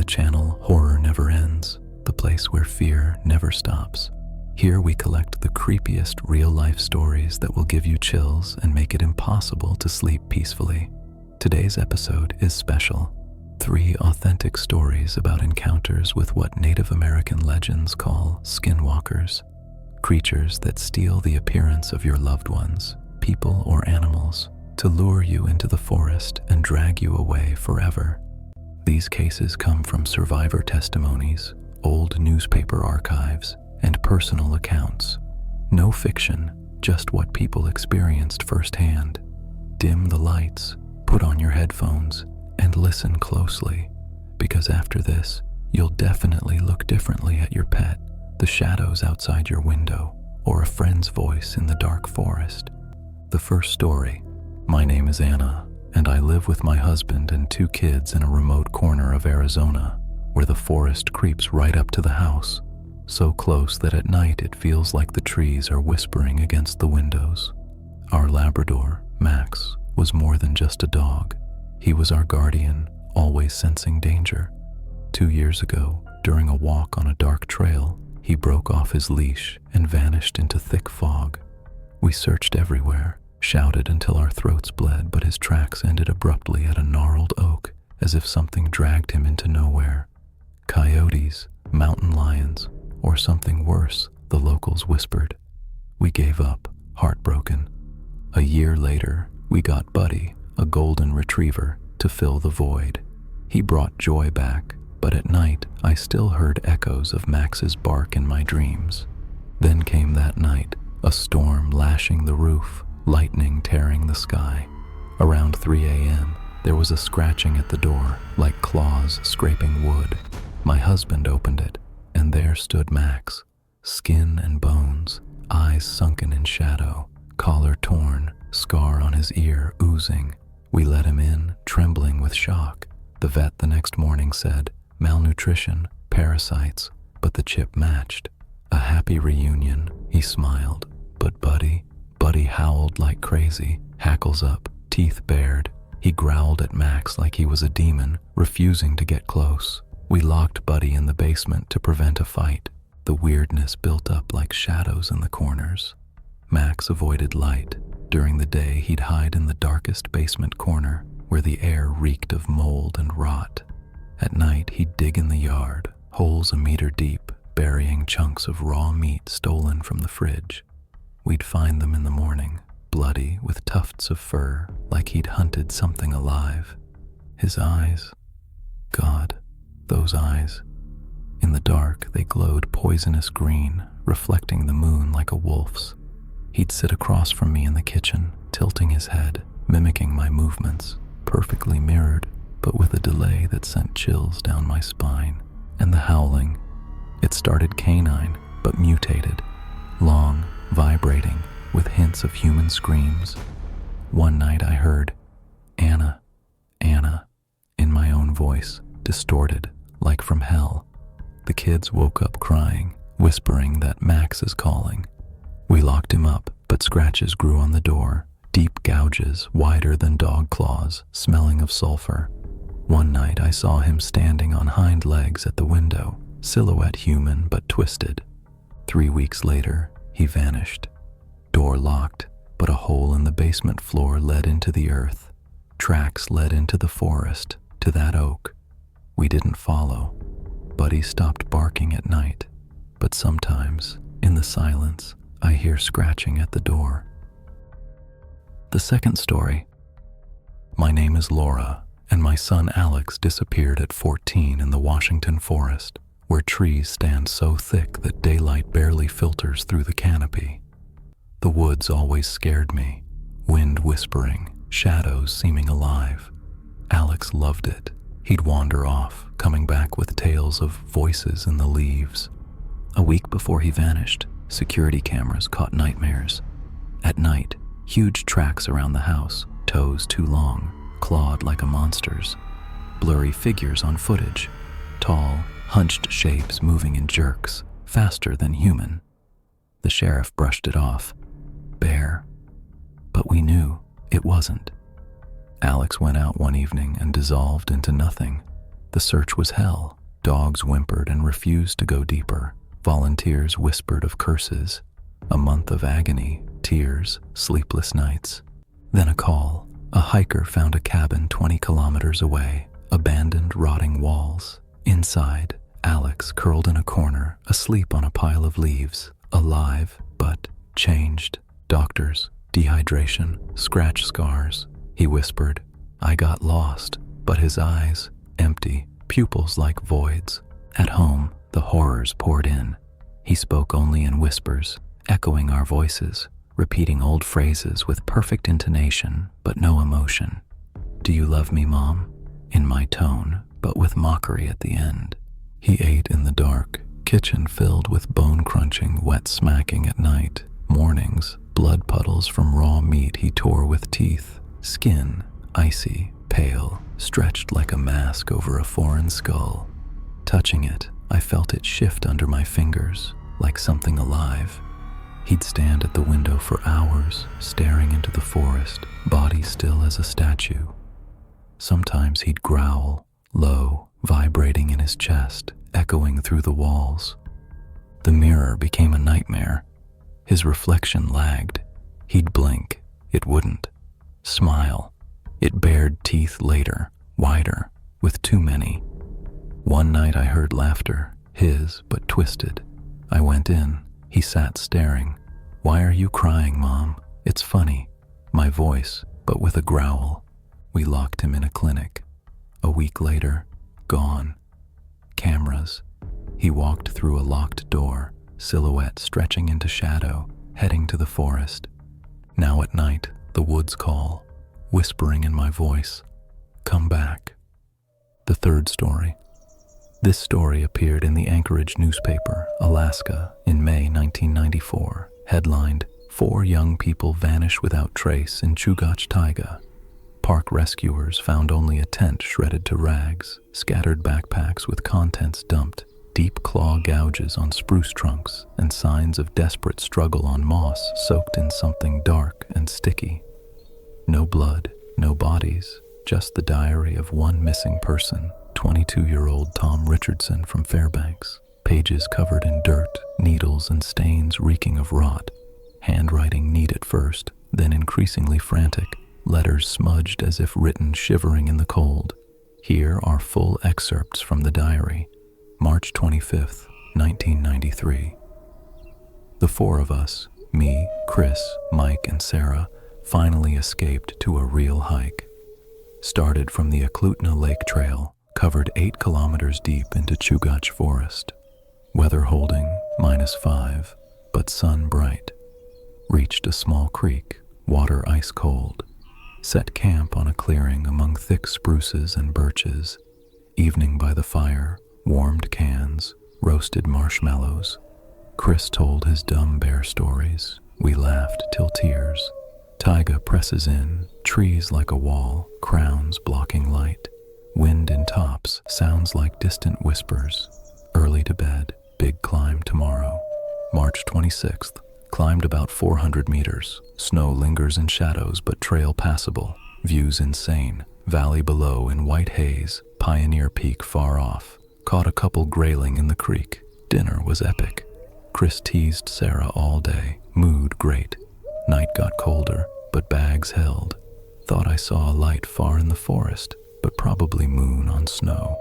the channel Horror Never Ends, the place where fear never stops. Here we collect the creepiest real-life stories that will give you chills and make it impossible to sleep peacefully. Today's episode is special. 3 authentic stories about encounters with what Native American legends call skinwalkers, creatures that steal the appearance of your loved ones, people or animals, to lure you into the forest and drag you away forever. These cases come from survivor testimonies, old newspaper archives, and personal accounts. No fiction, just what people experienced firsthand. Dim the lights, put on your headphones, and listen closely, because after this, you'll definitely look differently at your pet, the shadows outside your window, or a friend's voice in the dark forest. The first story. My name is Anna, and I live with my husband and 2 kids in a remote corner of Arizona, where the forest creeps right up to the house, so close that at night it feels like the trees are whispering against the windows. Our Labrador, Max, was more than just a dog. He was our guardian, always sensing danger. 2 years ago, during a walk on a dark trail, he broke off his leash and vanished into thick fog. We searched everywhere, shouted until our throats bled, but his tracks ended abruptly at a gnarled oak, as if something dragged him into nowhere. Coyotes, mountain lions, or something worse, the locals whispered. We gave up, heartbroken. A year later, we got Buddy, a golden retriever, to fill the void. He brought joy back, but at night I still heard echoes of Max's bark in my dreams. Then came that night, a storm lashing the roof, lightning tearing the sky. Around 3 a.m., there was a scratching at the door, like claws scraping wood. My husband opened it, and there stood Max, skin and bones, eyes sunken in shadow, collar torn, scar on his ear oozing. We let him in, trembling with shock. The vet the next morning said, malnutrition, parasites, but the chip matched. A happy reunion, he smiled. But Buddy howled like crazy, hackles up, teeth bared. He growled at Max like he was a demon, refusing to get close. We locked Buddy in the basement to prevent a fight. The weirdness built up like shadows in the corners. Max avoided light. During the day, he'd hide in the darkest basement corner, where the air reeked of mold and rot. At night, he'd dig in the yard, holes a meter deep, burying chunks of raw meat stolen from the fridge. We'd find them in the morning, bloody with tufts of fur, like he'd hunted something alive. His eyes, God, those eyes. In the dark, they glowed poisonous green, reflecting the moon like a wolf's. He'd sit across from me in the kitchen, tilting his head, mimicking my movements, perfectly mirrored, but with a delay that sent chills down my spine. And the howling. It started canine, but mutated, long, vibrating, with hints of human screams. One night I heard, Anna, Anna, in my own voice, distorted, like from hell. The kids woke up crying, whispering that Max is calling. We locked him up, but scratches grew on the door, deep gouges wider than dog claws, smelling of sulfur. One night I saw him standing on hind legs at the window, silhouette human but twisted. 3 weeks later, he vanished. Door locked, but a hole in the basement floor led into the earth. Tracks led into the forest, to that oak. We didn't follow. Buddy stopped barking at night, but sometimes, in the silence, I hear scratching at the door. The second story. My name is Laura, and my son Alex disappeared at 14 in the Washington forest, where trees stand so thick that daylight barely filters through the canopy. The woods always scared me, wind whispering, shadows seeming alive. Alex loved it. He'd wander off, coming back with tales of voices in the leaves. A week before he vanished, security cameras caught nightmares. At night, huge tracks around the house, toes too long, clawed like a monster's. Blurry figures on footage, tall, hunched shapes moving in jerks, faster than human. The sheriff brushed it off. Bear. But we knew it wasn't. Alex went out one evening and dissolved into nothing. The search was hell. Dogs whimpered and refused to go deeper. Volunteers whispered of curses. A month of agony, tears, sleepless nights. Then a call. A hiker found a cabin 20 kilometers away. Abandoned, rotting walls. Inside, Alex curled in a corner, asleep on a pile of leaves. Alive, but changed. Doctors, dehydration, scratch scars. He whispered, "I got lost," but his eyes, empty, pupils like voids. At home, the horrors poured in. He spoke only in whispers, echoing our voices, repeating old phrases with perfect intonation but no emotion. "Do you love me, Mom?" in my tone, but with mockery at the end. He ate in the dark, kitchen filled with bone-crunching, wet smacking at night. Mornings, blood puddles from raw meat he tore with teeth. Skin, icy, pale, stretched like a mask over a foreign skull. Touching it, I felt it shift under my fingers, like something alive. He'd stand at the window for hours, staring into the forest, body still as a statue. Sometimes he'd growl, low, vibrating in his chest, echoing through the walls. The mirror became a nightmare. His reflection lagged. He'd blink, it wouldn't. Smile, it bared teeth later, wider, with too many. One night I heard laughter, his but twisted. I went in. He sat staring. "Why are you crying, Mom? It's funny." My voice, but with a growl. We locked him in a clinic. A week later, gone. Cameras. He walked through a locked door, silhouette stretching into shadow, heading to the forest. Now at night, the woods call, whispering in my voice, "Come back." The third story. This story appeared in the Anchorage newspaper, Alaska, in May 1994, headlined, "4 young people vanish without trace in Chugach Taiga." Park rescuers found only a tent shredded to rags, scattered backpacks with contents dumped, deep claw gouges on spruce trunks, and signs of desperate struggle on moss soaked in something dark and sticky. No blood, no bodies, just the diary of one missing person, 22-year-old Tom Richardson from Fairbanks. Pages covered in dirt, needles, and stains reeking of rot. Handwriting neat at first, then increasingly frantic. Letters smudged as if written shivering in the cold. Here are full excerpts from the diary. March 25th, 1993. The 4 of us, me, Chris, Mike, and Sarah, finally escaped to a real hike. Started from the Eklutna Lake Trail, covered 8 kilometers deep into Chugach Forest. Weather holding, -5, but sun bright. Reached a small creek, water ice cold. Set camp on a clearing among thick spruces and birches. Evening by the fire, warmed cans, roasted marshmallows. Chris told his dumb bear stories. We laughed till tears. Taiga presses in, trees like a wall, crowns blocking light. Wind in tops, sounds like distant whispers. Early to bed, big climb tomorrow. March 26th, climbed about 400 meters. Snow lingers in shadows but trail passable. Views insane. Valley below in white haze, Pioneer Peak far off. Caught a couple grayling in the creek. Dinner was epic. Chris teased Sarah all day. Mood great. Night got colder, but bags held. Thought I saw a light far in the forest, but probably moon on snow.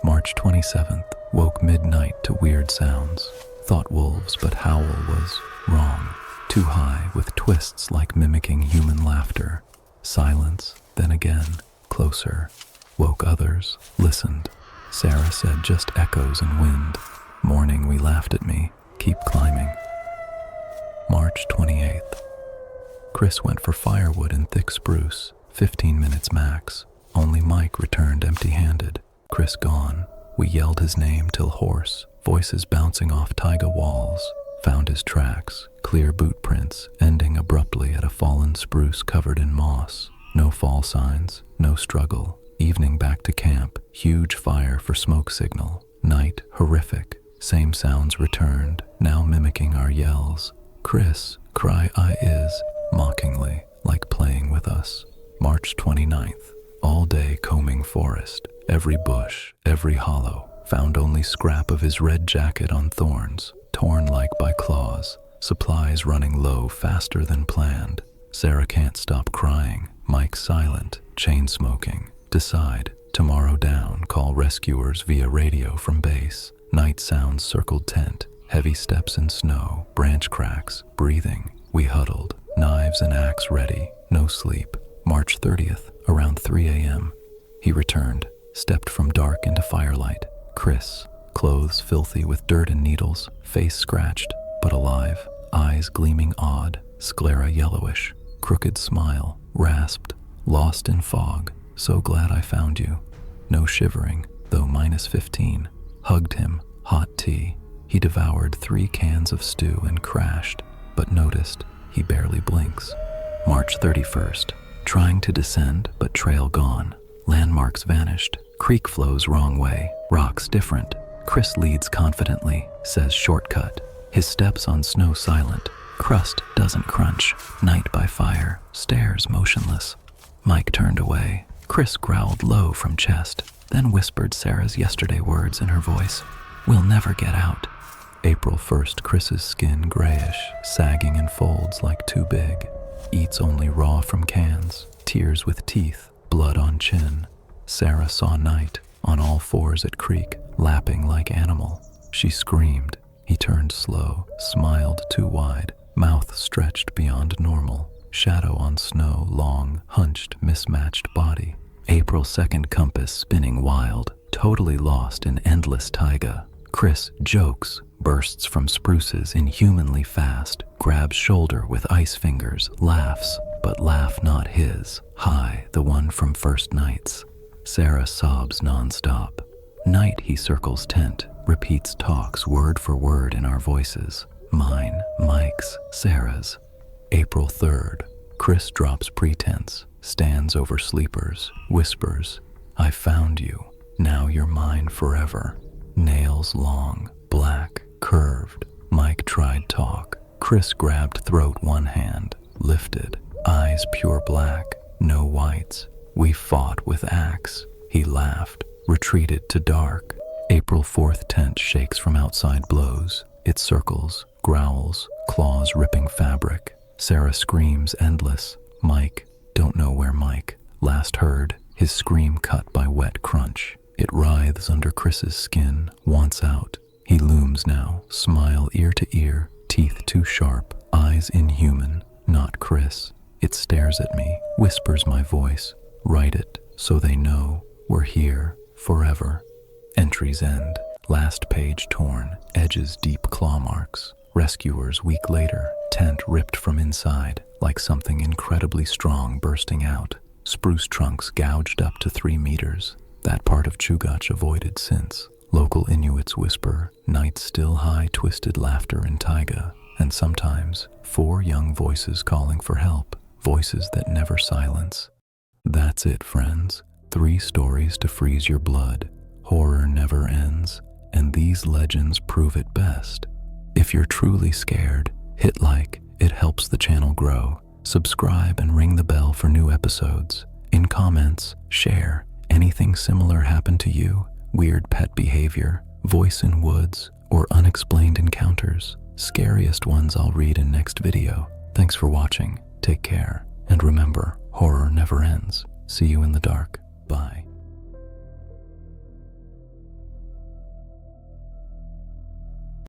March 27th, woke midnight to weird sounds. Thought wolves, but howl was wrong. Too high, with twists like mimicking human laughter. Silence, then again, closer. Woke others, listened. Sarah said just echoes and wind. Morning we laughed at me. Keep climbing. March 28th. Chris went for firewood in thick spruce, 15 minutes max. Only Mike returned empty-handed. Chris gone. We yelled his name till hoarse, voices bouncing off taiga walls. Found his tracks, clear boot prints, ending abruptly at a fallen spruce covered in moss. No fall signs, no struggle. Evening back to camp, huge fire for smoke signal. Night horrific, same sounds returned, now mimicking our yells. Chris, cry I is, mockingly, like playing with us. March 29th, all day combing forest. every bush, every hollow, found only scrap of his red jacket on thorns, torn like by claws, supplies running low faster than planned. Sarah can't stop crying, Mike silent, chain smoking. Decide, tomorrow down, call rescuers via radio from base. Night sounds circled tent, heavy steps in snow, branch cracks, breathing. We huddled, knives and axe ready, no sleep. March 30th, around 3 a.m. He returned, stepped from dark into firelight. Chris, clothes filthy with dirt and needles, face scratched, but alive, eyes gleaming odd, sclera yellowish, crooked smile, rasped, lost in fog. So glad I found you. No shivering, though -15. Hugged him, hot tea. He devoured 3 cans of stew and crashed, but noticed he barely blinks. March 31st. Trying to descend, but trail gone. Landmarks vanished. Creek flows wrong way. Rocks different. Chris leads confidently, says shortcut. His steps on snow silent. Crust doesn't crunch. Night by fire. Stares motionless. Mike turned away. Chris growled low from chest, then whispered Sarah's yesterday words in her voice. We'll never get out. April 1st, Chris's skin grayish, sagging in folds like too big. Eats only raw from cans, tears with teeth, blood on chin. Sarah saw Night, on all fours at creek, lapping like animal. She screamed. He turned slow, smiled too wide, mouth stretched beyond normal. Shadow on snow, long, hunched, mismatched body. April 2nd compass spinning wild, totally lost in endless taiga. Chris jokes, bursts from spruces inhumanly fast, grabs shoulder with ice fingers, laughs, but laugh not his, high, the one from first nights. Sarah sobs nonstop. Night he circles tent, repeats talks word for word in our voices. Mine, Mike's, Sarah's. April 3rd. Chris drops pretense, stands over sleepers, whispers, I found you, now you're mine forever. Nails long, black, curved. Mike tried talk. Chris grabbed throat one hand, lifted, eyes pure black, no whites. We fought with axe. He laughed, retreated to dark. April 4th tent shakes from outside blows. It circles, growls, claws ripping fabric. Sarah screams endless. Mike, don't know where Mike. Last heard, his scream cut by wet crunch. It writhes under Chris's skin, wants out. He looms now, smile ear to ear, teeth too sharp, eyes inhuman, not Chris. It stares at me, whispers my voice. Write it, so they know, we're here, forever. Entries end, last page torn, edges deep claw marks. Rescuers week later, tent ripped from inside, like something incredibly strong bursting out. Spruce trunks gouged up to 3 meters. That part of Chugach avoided since. Local Inuits whisper, night still high twisted laughter in taiga, and sometimes 4 young voices calling for help, voices that never silence. That's it, friends. 3 stories to freeze your blood. Horror never ends, and these legends prove it best. If you're truly scared, hit like, it helps the channel grow. Subscribe and ring the bell for new episodes. In comments, share. Anything similar happened to you? Weird pet behavior, voice in woods, or unexplained encounters? Scariest ones I'll read in next video. Thanks for watching. Take care. And remember, horror never ends. See you in the dark. Bye.